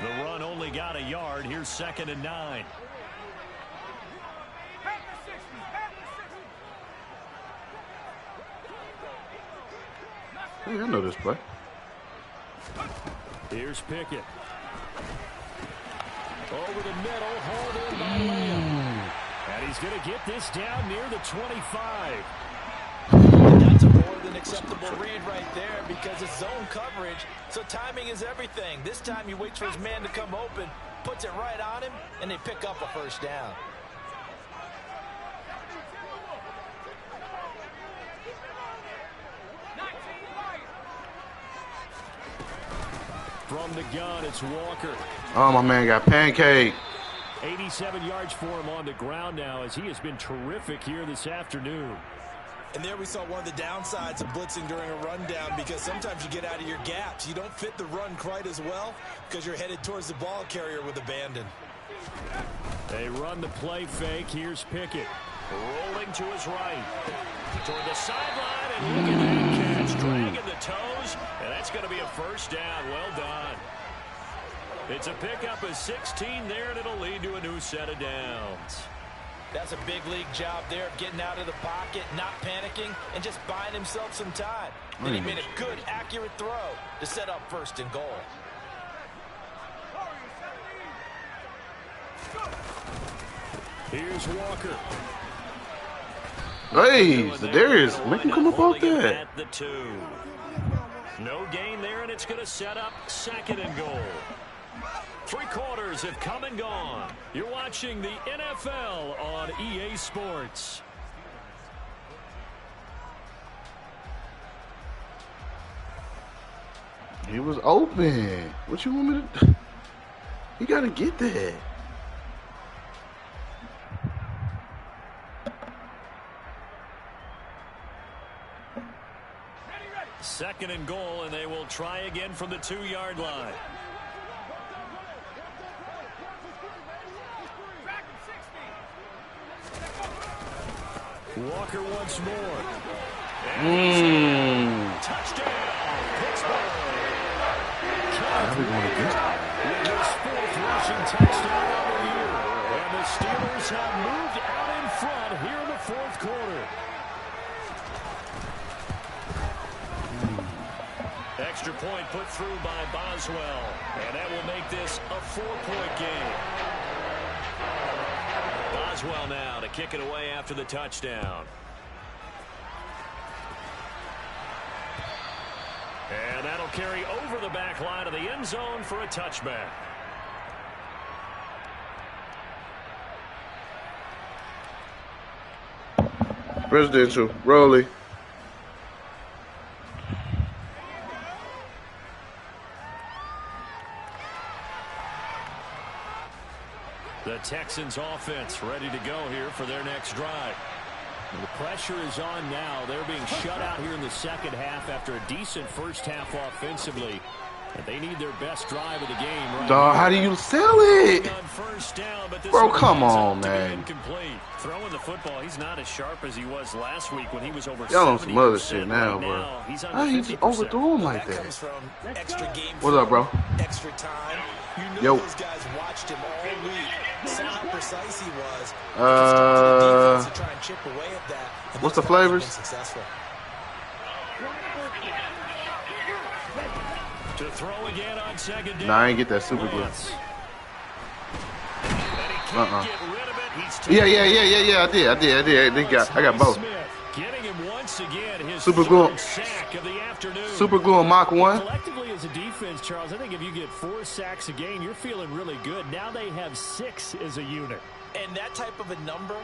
The run only got a yard. Here's 2nd and 9. Hey, I know this play. Here's Pickett. Over the middle, hauled in by Lamb. And he's going to get this down near the 25. And that's a more than acceptable read right there because it's zone coverage, so timing is everything. This time he waits for his man to come open, puts it right on him, and they pick up a 1st down. From the gun, it's Walker. Oh, my man got pancake. 87 yards for him on the ground now as he has been terrific here this afternoon. And there we saw one of the downsides of blitzing during a rundown because sometimes you get out of your gaps. You don't fit the run quite as well because you're headed towards the ball carrier with abandon. They run the play fake. Here's Pickett. Rolling to his right. Toward the sideline, and look at that catch. Dragging the toes, and that's going to be a 1st down. Well done. It's a pickup of 16 there, and it'll lead to a new set of downs. That's a big league job there of getting out of the pocket, not panicking, and just buying himself some time. Then he made a good, accurate throw to set up 1st and goal. Here's Walker. Hey, Darius, make him come up out Holding him there. at the 2. No gain there, and it's going to set up 2nd and goal. 3 quarters have come and gone. You're watching the NFL on EA Sports. He was open. What you want me to? You gotta get that. Second and goal, and they will try again from the 2-yard line. Walker once more. Touchdown, Pittsburgh. With his 4th rushing touchdown of the year. And the Steelers have moved out in front here in the 4th quarter. Extra point put through by Boswell. And that will make this a 4-point game. Boswell now to kick it away after the touchdown. And that'll carry over the back line of the end zone for a touchback. Presidential, Rolly. The Texans offense ready to go here for their next drive. The pressure is on now. They're being shut out here in the second half after a decent first half offensively. And they need their best drive of the game right Dog, here. how do you sell it? On first down, but this Bro, one come ends on, up to be man. incomplete. Throwing the football, he's not as sharp as he was last week when he was over 70%. Y'all on some other shit now, Right bro. now, he's under How you just 50%. overthrow him like That that? comes from extra game What's up, bro? extra time. You know Yo. those guys watched him all week. Saw how precise he was. To try and chip away at that. And What's those the guys have flavors? been successful. To throw again on second down. Nah, I ain't get that super glue. Lance. And he can't get rid of it. He's Yeah, I did. I got both. Smith getting him once again his Super glue. 3rd sack of the afternoon. Super glue on Mach 1. Collectively as a defense, Charles, I think if you get 4 sacks a game, you're feeling really good. Now they have 6 as a unit. And that type of a number,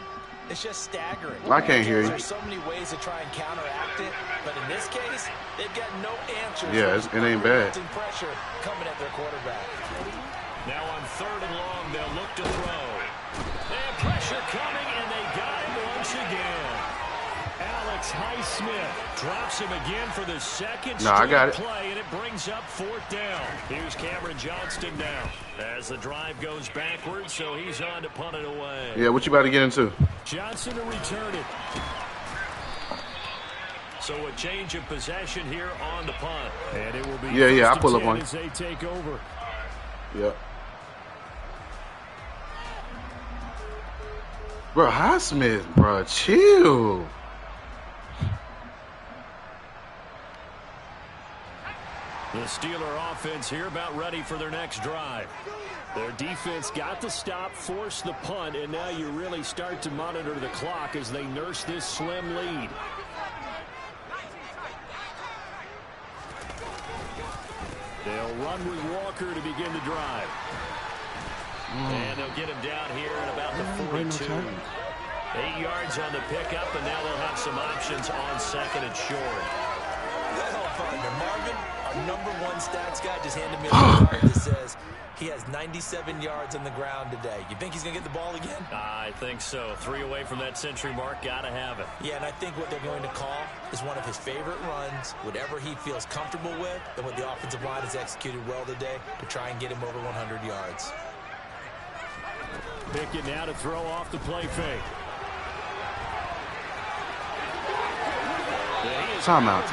it's just staggering. I can't hear you. There's so many ways to try and counteract it, but in this case, they've got no answers. Yeah, it ain't bad. Pressure coming at their quarterback. Now on 3rd and long, they'll look to throw. They have pressure coming, and they got him once again. Alex Highsmith drops him again for the second No, I got it. play, and it brings up 4th down. Here's Cameron Johnston now as the drive goes backwards, so he's on to punt it away. Yeah, what you about to get into? Johnson to return it. So a change of possession here on the punt. And it will be Yeah, I first pull and up on 10 as they take over. Yep. Bro, Highsmith, bro, chill. The Steeler offense here about ready for their next drive. Their defense got the stop, forced the punt, and now you really start to monitor the clock as they nurse this slim lead. They'll run with Walker to begin the drive. And they'll get him down here at about the 42. 8 yards on the pickup, and now they'll have some options on 2nd and short. Well, partner, Marvin, our #1 stats guy, just handed me a chart that says he has 97 yards on the ground today. You think he's going to get the ball again? I think so. 3 away from that century mark. Got to have it. Yeah, and I think what they're going to call is one of his favorite runs, whatever he feels comfortable with, and what the offensive line has executed well today to try and get him over 100 yards. Pickett now to throw off the play fake. Time out.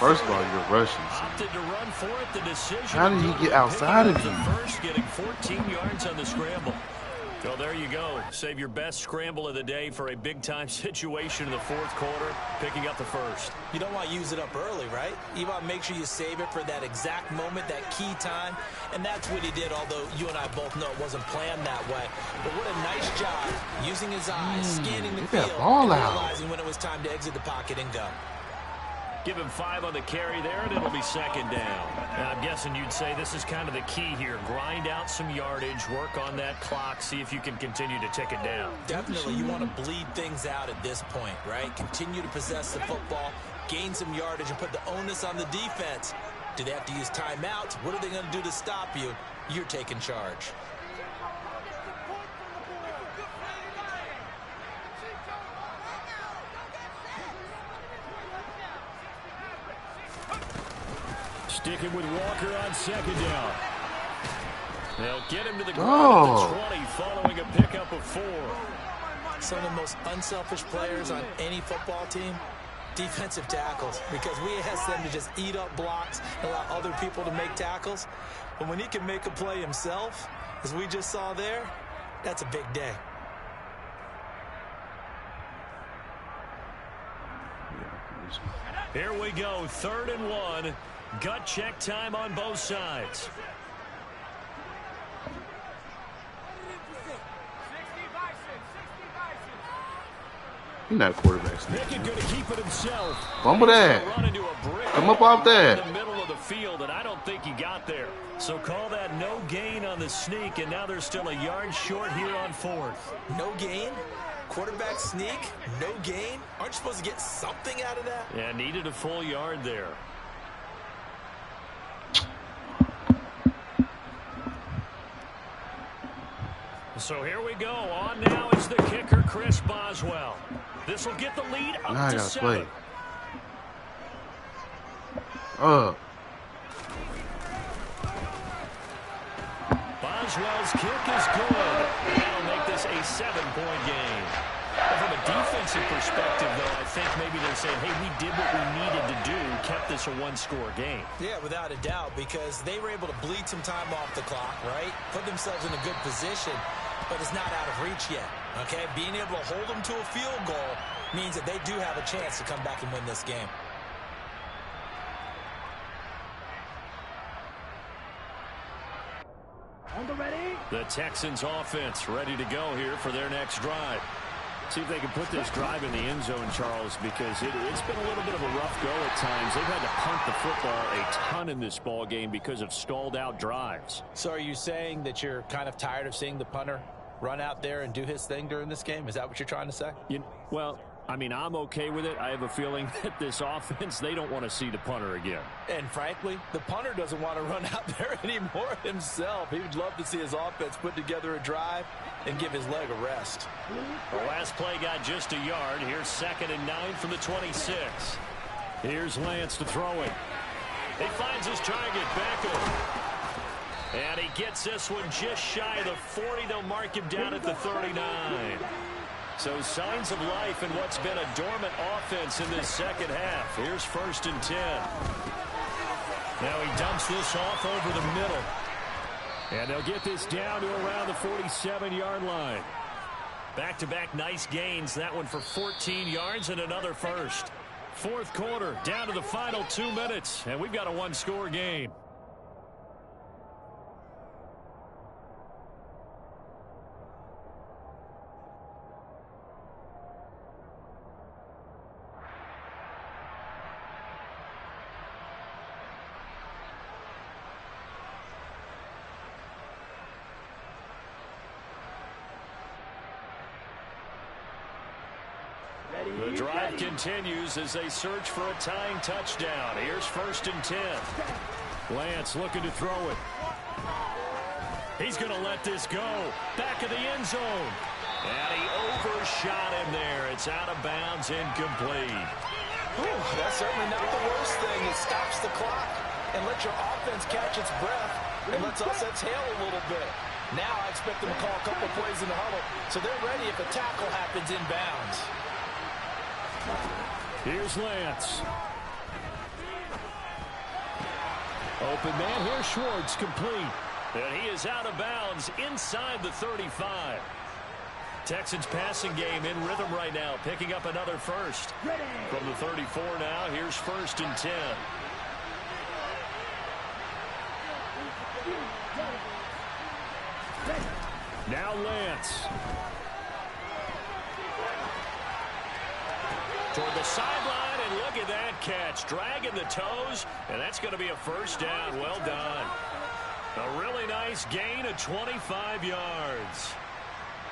First of all, you're rushing. Opted to run for it. The decision. How did he get outside of you? First, getting 14 yards on the scramble. So there you go. Save your best scramble of the day for a big-time situation in the 4th quarter, picking up the first. You don't want to use it up early, right? You want to make sure you save it for that exact moment, that key time, and that's what he did, although you and I both know it wasn't planned that way. But what a nice job using his eyes, scanning the Get that field, ball and out. realizing when it was time to exit the pocket and go. Give him 5 on the carry there, and it'll be second down. And I'm guessing you'd say this is kind of the key here. Grind out some yardage, work on that clock, see if you can continue to tick it down. Definitely, you want to bleed things out at this point, right? Continue to possess the football, gain some yardage, and put the onus on the defense. Do they have to use timeouts? What are they going to do to stop you? You're taking charge. Sticking with Walker on second down. They'll get him to the ground at the 20 following a pickup of 4. Some of the most unselfish players on any football team, defensive tackles, because we ask them to just eat up blocks and allow other people to make tackles. But when he can make a play himself, as we just saw there, that's a big day. Here we go, 3rd and 1. Gut check time on both sides. He's not a quarterback. Pickett going to keep it himself. Fumble that. Come up off that. In the middle of the field, and I don't think he got there. So call that no gain on the sneak, and now they're still a yard short here on 4th. No gain? Quarterback sneak? No gain? Aren't you supposed to get something out of that? Yeah, needed a full yard there. So here we go. On now is the kicker, Chris Boswell. This will get the lead up to 7. Boswell's kick is good. That'll make this a 7-point game. Well, from a defensive perspective, though, I think maybe they're saying, hey, we did what we needed to do, kept this a 1-score game. Yeah, without a doubt, because they were able to bleed some time off the clock, right? Put themselves in a good position, but it's not out of reach yet, okay? Being able to hold them to a field goal means that they do have a chance to come back and win this game. On the ready. The Texans offense ready to go here for their next drive. See if they can put this drive in the end zone, Charles, because it's been a little bit of a rough go at times. They've had to punt the football a ton in this ball game because of stalled out drives. So are you saying that you're kind of tired of seeing the punter run out there and do his thing during this game? Is that what you're trying to say? Well, I mean, I'm okay with it. I have a feeling that this offense, they don't want to see the punter again. And frankly, the punter doesn't want to run out there anymore himself. He would love to see his offense put together a drive and give his leg a rest. The last play got just a yard. Here's 2nd and 9 from the 26. Here's Lance to throw it. He finds his target, Beckham. And he gets this one just shy of the 40. They'll mark him down at the 39. So signs of life in what's been a dormant offense in this second half. Here's 1st and 10. Now he dumps this off over the middle. And they'll get this down to around the 47-yard line. Back-to-back nice gains. That one for 14 yards and another first. 4th quarter, down to the final 2 minutes. And we've got a 1-score game. The drive continues as they search for a tying touchdown. Here's 1st and 10. Lance looking to throw it. He's going to let this go. Back of the end zone. And he overshot him there. It's out of bounds, incomplete. Ooh, that's certainly not the worst thing. It stops the clock and lets your offense catch its breath and lets us exhale a little bit. Now I expect them to call a couple plays in the huddle so they're ready if a tackle happens inbounds. Here's Lance. Open man here, Schwartz, complete. And he is out of bounds inside the 35. Texans passing game in rhythm right now, picking up another first. From the 34 now, here's 1st and 10. Now Lance. Toward the sideline, And look at that catch, dragging the toes, and that's going to be a first down. Well done. A really nice gain of 25 yards.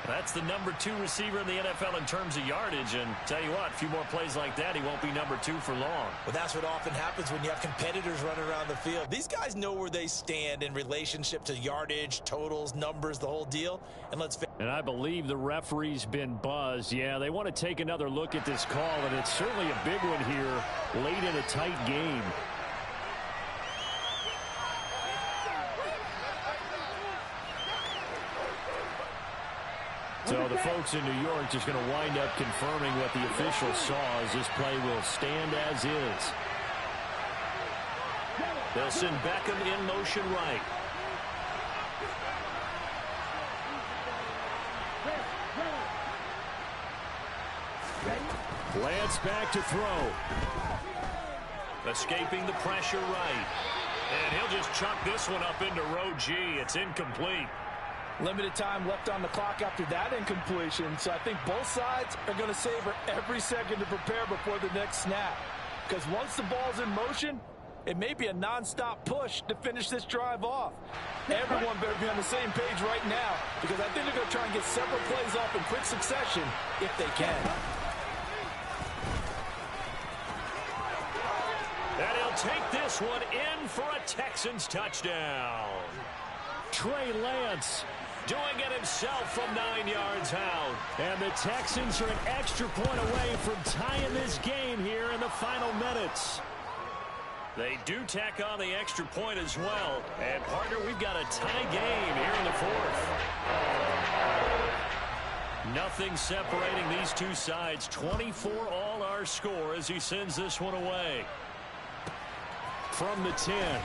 That's the number 2 receiver in the NFL in terms of yardage, and tell you what, a few more plays like that, he won't be number 2 for long. Well, that's what often happens when you have competitors running around the field. These guys know where they stand in relationship to yardage, totals, numbers, the whole deal. And I believe the referee's been buzzed. Yeah, they want to take another look at this call, and it's certainly a big one here late in a tight game. So the folks in New York just going to wind up confirming what the official saw as this play will stand as is. They'll send Beckham in motion right. Lance back to throw. Escaping the pressure right. And he'll just chuck this one up into row G. It's incomplete. Limited time left on the clock after that incompletion, so I think both sides are going to savor every second to prepare before the next snap. Because once the ball's in motion, it may be a non-stop push to finish this drive off. Everyone better be on the same page right now, because I think they're going to try and get several plays off in quick succession if they can. And he'll take this one in for a Texans touchdown. Trey Lance doing it himself from 9 yards out. And the Texans are an extra point away from tying this game here in the final minutes. They do tack on the extra point as well. And, partner, we've got a tie game here in the fourth. Nothing separating these two sides. 24 all our score as he sends this one away. From the 10.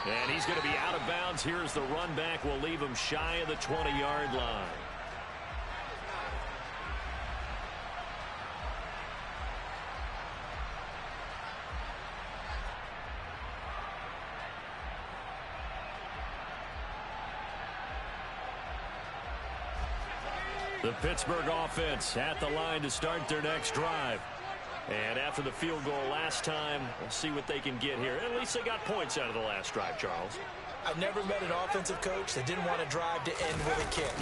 And he's going to be out of bounds here as the run back will leave him shy of the 20-yard line. The Pittsburgh offense at the line to start their next drive. And after the field goal last time, we'll see what they can get here. At least they got points out of the last drive, Charles. I've never met an offensive coach that didn't want a drive to end with a kick.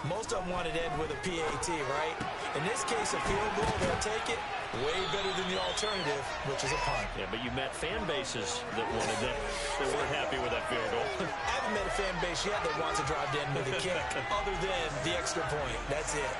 Most of them wanted to end with a PAT, right? In this case, a field goal, they'll take it. Way better than the alternative, which is a punt. Yeah, but you met fan bases that wanted that. They weren't happy with that field goal. I haven't met a fan base yet that wants a drive to end with a kick other than the extra point. That's it.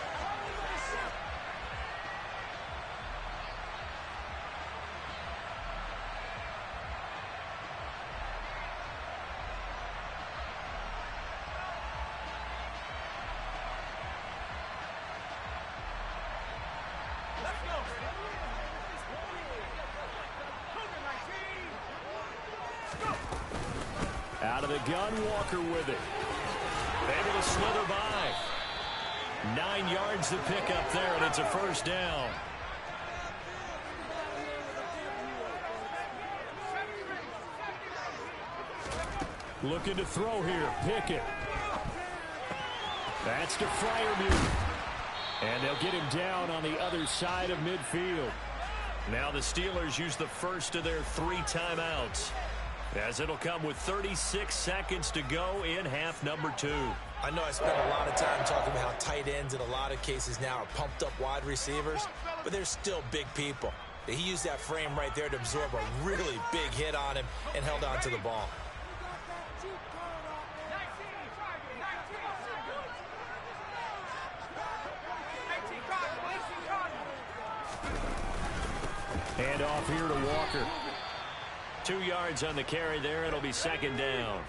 Out of the gun, Walker with it. Able to slither by. 9 yards to pick up there, and it's a first down. Looking to throw here. Pickett. That's to Freiermuth. And they'll get him down on the other side of midfield. Now the Steelers use the first of their 3 timeouts, as it'll come with 36 seconds to go in half number 2. I know I spent a lot of time talking about how tight ends in a lot of cases now are pumped up wide receivers, but they're still big people. He used that frame right there to absorb a really big hit on him and held on to the ball. Hand off here to Walker. 2 yards on the carry there. It'll be second down.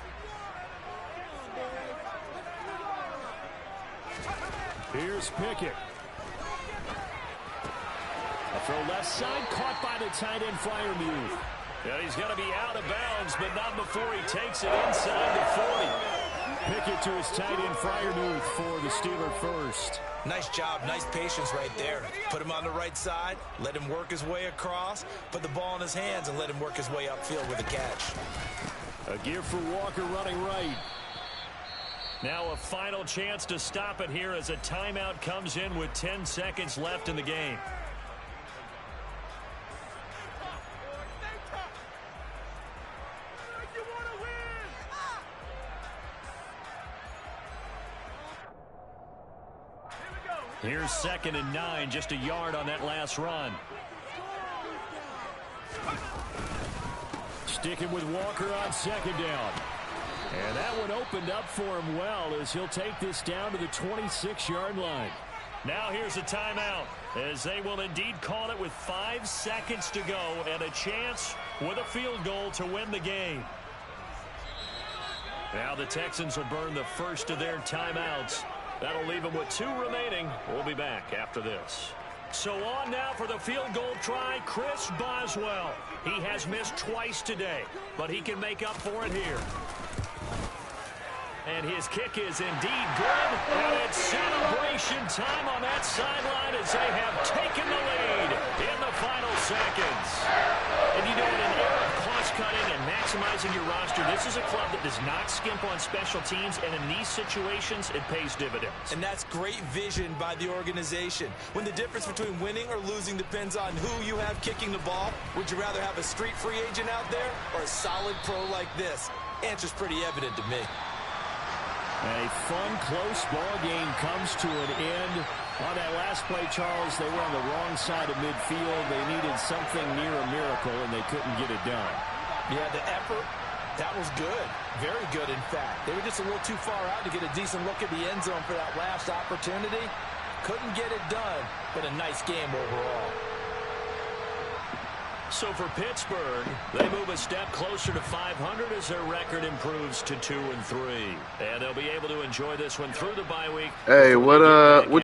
Here's Pickett. A throw left side, caught by the tight end Freiermuth. Yeah, he's got to be out of bounds, but not before he takes it inside the 40. Pickett to his tight end Freiermuth for the Steeler first. Nice job, nice patience right there. Put him on the right side, let him work his way across, put the ball in his hands, and let him work his way upfield with a catch. A give for Walker running right. Now a final chance to stop it here as a timeout comes in with 10 seconds left in the game. Here's 2nd and 9, just a yard on that last run. Sticking with Walker on 2nd down. And that one opened up for him well as he'll take this down to the 26-yard line. Now here's a timeout as they will indeed call it with 5 seconds to go and a chance with a field goal to win the game. Now the Texans will burn the first of their timeouts. That'll leave them with 2 remaining. We'll be back after this. So on now for the field goal try, Chris Boswell. He has missed twice today, but he can make up for it here. And his kick is indeed good, and it's celebration time on that sideline as they have taken the lead in the final seconds. And you know, in an era of cost-cutting and maximizing your roster, this is a club that does not skimp on special teams, and in these situations, it pays dividends. And that's great vision by the organization. When the difference between winning or losing depends on who you have kicking the ball, would you rather have a street free agent out there or a solid pro like this? Answer's pretty evident to me. A fun, close ball game comes to an end. On that last play, Charles, they were on the wrong side of midfield. They needed something near a miracle, and they couldn't get it done. Yeah, the effort, that was good. Very good, in fact. They were just a little too far out to get a decent look at the end zone for that last opportunity. Couldn't get it done, but a nice game overall. So for Pittsburgh, they move a step closer to 500 as their record improves to 2-3. And they'll be able to enjoy this one through the bye week. Hey, what